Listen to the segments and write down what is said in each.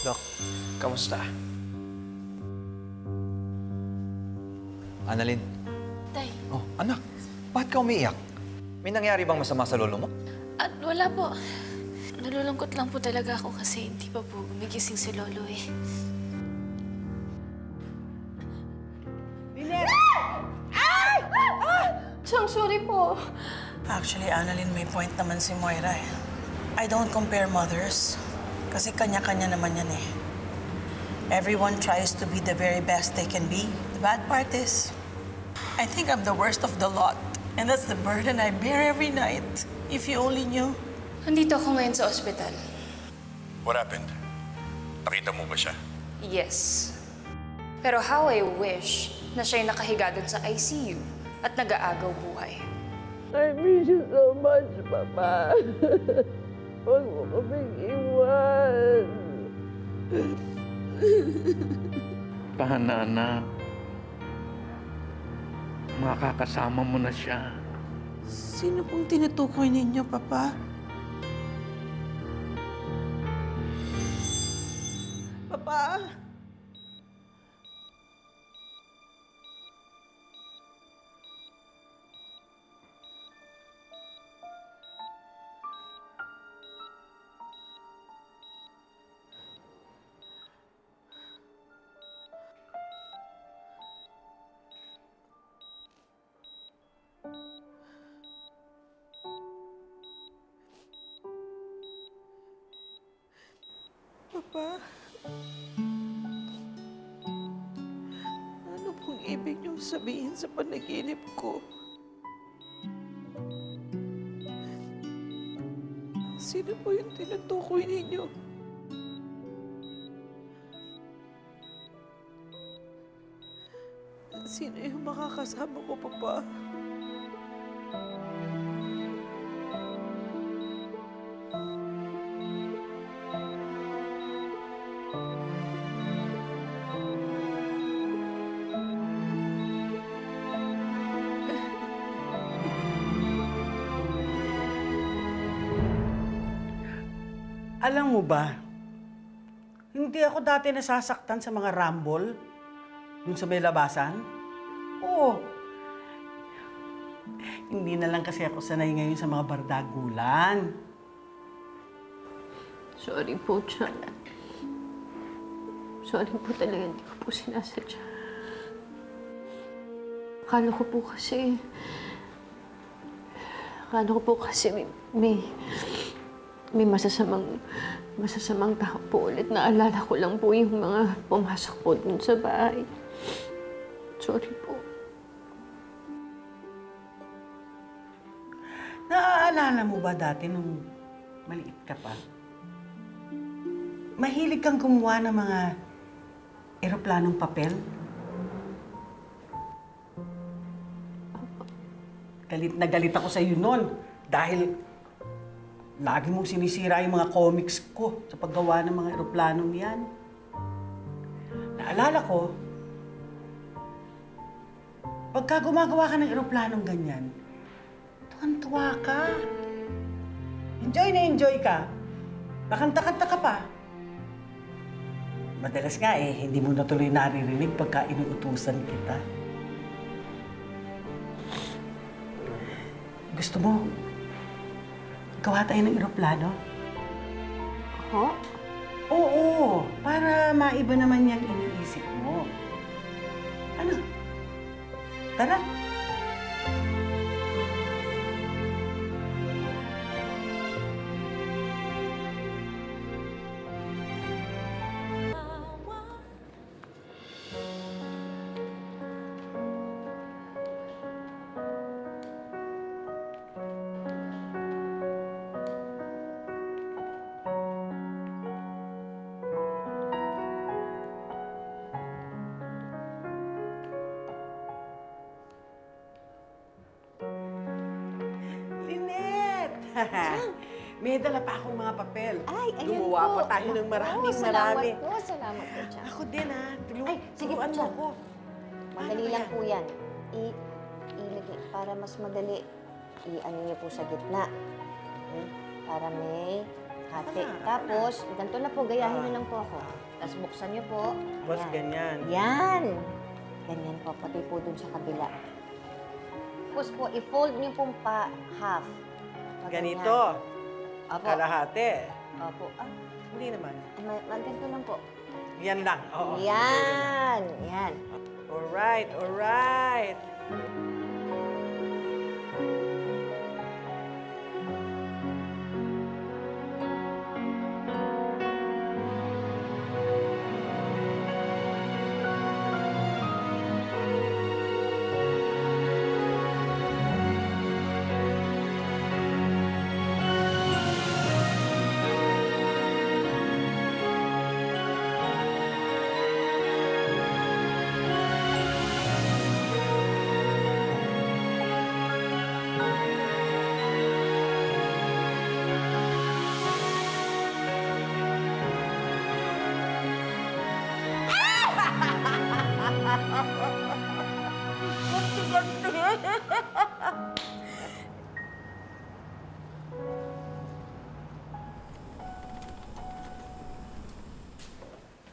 Doc, kamusta? Annalyn. Tay. Oh, anak. Bakit ka umiiyak? May nangyari bang masama sa lolo mo? At wala po. Nalulungkot lang po talaga ako kasi hindi pa po gumigising si Lolo eh. Lynette! Ay! Chang, sorry po. Actually, Annalyn, may point naman si Moira eh. I don't compare mothers. Kasi kanya-kanya naman yan eh. Everyone tries to be the very best they can be. The bad part is, I think I'm the worst of the lot. And that's the burden I bear every night. If you only knew. Nandito ako ngayon sa ospital. What happened? Nakita mo ba siya? Yes. Pero how I wish na siya'y nakahiga doon sa ICU at nag-aagaw buhay. I miss you so much, Papa. Huwag mo kaming iwan. Paano, anak? Makakasama mo na siya. Sino pong tinutukoy ninyo, Papa? Papa? Papa? Ano pong ibig niyong sabihin sa panaginip ko? Sino po yung tinutukoy ninyo? Sino yung makakasama ko, Papa? Alam mo ba, hindi ako dati nasasaktan sa mga rumble dun sa may labasan. Oo. Hindi na lang kasi ako sanay ngayon sa mga bardagulan. Sorry po, Chang. Sorry po talaga, hindi ko po sinasadya. Akala ko po kasi may masasamang tao po ulit. Naalala ko lang po yung mga pumasok po dun sa bahay. Sorry po. Naaalala mo ba dati nung maliit ka pa? Mahilig kang gumawa ng mga eroplanong papel? Galit na galit ako sa iyo noon dahil lagi mong sinisira yung mga comics ko sa paggawa ng mga eroplanong yan. Naalala ko, pagka gumagawa ka ng eroplanong ganyan, tuwan-tuwa ka. Enjoy na enjoy ka. Nakanta-kanta ka pa. Madalas nga hindi mo na tuloy naririnig pagka inuutusan kita. Gusto mo, gawa tayo ng eroplano? Ho? Oo, para maiba naman yung iniisip mo. Ano? Tara. May dala pa akong mga papel. Ay, ayan Gumawa po. pa tayo ng marami. Salamat po, Chang. Ako din, ha. Ay, sige po, Turuan mo Chang. ako. Madali lang po yan. Ilagay, para mas madali, i-ano niyo po sa gitna. Okay? Para may Hati. Tapos, ganito na po, gayahin niyo lang po ako. Tapos buksan niyo po. Boss, ganyan. Yan. Ganyan po, pati po dun sa kabila. Tapos po, i-fold niyo pong pa half. Ganyan. Ganito. Opo. Kalahati. Opo. Ah, Hindi naman. ganito lang po. Yan lang. Oo. Yan. Yan. Alright, alright.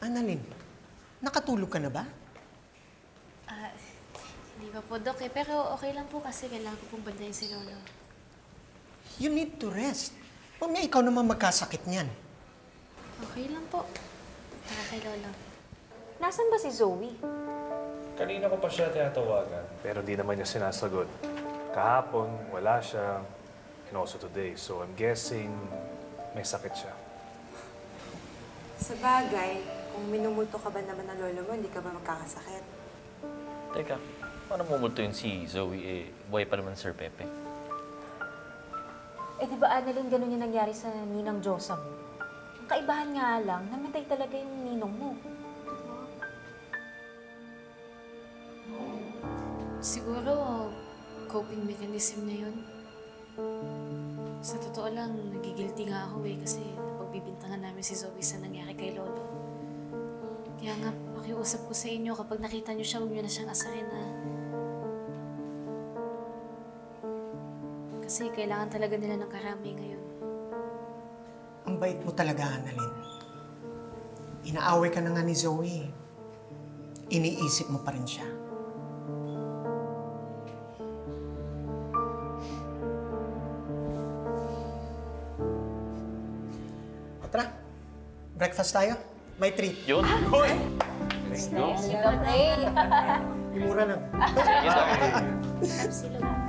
Annalyn, nakatulog ka na ba? Hindi pa po, Dok, pero okay lang po kasi kailangan ko pong bandayin si Lolo. You need to rest. Mamaya ikaw naman magkasakit niyan. Okay lang po. Tara kay Lolo. Nasaan ba si Zoe? Kanina ko pa siya tinatawagan, pero di naman niya sinasagot. Kahapon, wala siya. And also today. So I'm guessing may sakit siya. Sa bagay, kung minumulto ka ba naman ng lolo mo, hindi ka ba magkakasakit? Teka, paano mumultuin si Zoe? Buhay pa naman Sir Pepe. Di ba, Annalyn, ganun yung nangyari sa ninang Diyosa mo? Ang kaibahan nga lang, namatay talaga yung ninong mo. Siguro, coping mechanism na yun. Sa totoo lang, nagigilty nga ako kasi napagbibintangan namin si Zoe sa nangyari kay Lolo. Kaya nga, pakiusap ko sa inyo, kapag nakita niyo siya, huwag niyo na siyang asarin na. Kasi kailangan talaga nila ng karami ngayon. Ang bait mo talaga, Annalyn. Inaaway ka na nga ni Zoe. Iniisip mo pa rin siya. O, tara. Breakfast tayo. May treat. Yun. Hoy! Let's go. Imura lang. Sige, Doc.